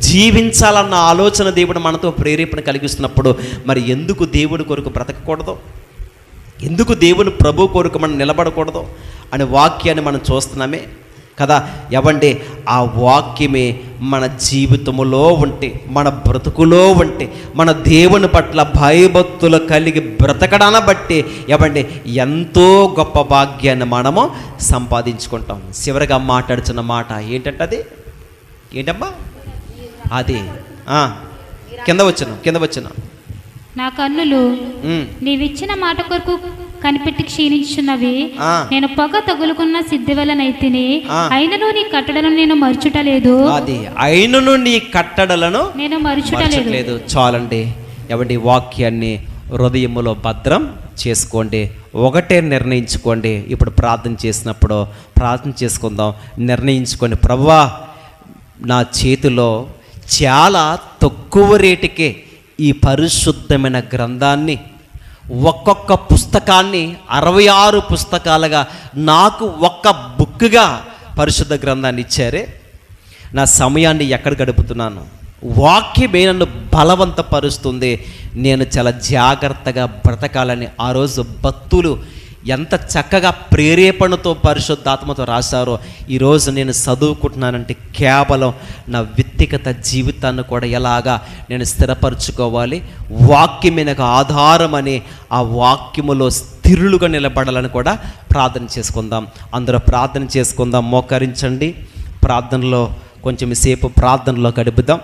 జీవించాలన్న ఆలోచన దేవుడు మనతో ప్రేరేపణ కలిగిస్తున్నప్పుడు మరి ఎందుకు దేవుడి కొరకు బ్రతకకూడదు, ఎందుకు దేవుని ప్రభు కొరకు మనం నిలబడకూడదు అనే వాక్యాన్ని మనం చూస్తున్నామే కదా. ఎవండి, ఆ వాక్యమే మన జీవితములో ఉంటే, మన బ్రతుకులో ఉంటే, మన దేవుని పట్ల భయభక్తులు కలిగి బ్రతకడాన్ని బట్టి ఎవండి ఎంతో గొప్ప భాగ్యాన్ని మనము సంపాదించుకుంటాం. చివరిగా మాట్లాడుతున్న మాట ఏంటంటే ఏంటమ్మా అది కింద వచ్చిన నా కన్నులు నీవిచ్చిన మాట కొరకు కనిపెట్టి క్షీణించున్నవి. నేను పొగ తగులుకున్న సిద్ధి వలనైతిని, అయినను నీ కట్టడలను నేను మర్చుటలేదు. అది అయినను నీ కట్టడలను నేను మర్చుటలేదు. చాలండి. ఎవండి, వాక్యాన్ని హృదయములో భద్రం చేసుకోండి. ఒకటే నిర్ణయించుకోండి. ఇప్పుడు ప్రార్థన చేసుకుందాం. నిర్ణయించుకోండి, ప్రభువా నా చేతిలో చాలా తక్కువ రేటుకే ఈ పరిశుద్ధమైన గ్రంథాన్ని, ఒక్కొక్క పుస్తకాన్ని 66 పుస్తకాలుగా నాకు ఒక్క బుక్గా పరిశుద్ధ గ్రంథాన్ని ఇచ్చారే, నా సమయాన్ని ఎక్కడ గడుపుతున్నాను, వాక్యమే నన్ను బలవంతపరుస్తుంది, నేను చాలా జాగ్రత్తగా బ్రతకాలని ఆ రోజు భక్తులు ఎంత చక్కగా ప్రేరేపణతో పరిశుద్ధాత్మతో రాశారో ఈరోజు నేను చదువుకుంటున్నానంటే కేవలం నా వ్యక్తిగత జీవితాన్ని కూడా ఎలాగా నేను స్థిరపరచుకోవాలి, వాక్యమే నాకు ఆధారం అని ఆ వాక్యములో స్థిరులుగా నిలబడాలని కూడా ప్రార్థన చేసుకుందాం. అందరూ ప్రార్థన చేసుకుందాం. మోకరించండి. ప్రార్థనలో కొంచెం సేపు ప్రార్థనలో గడుపుదాం.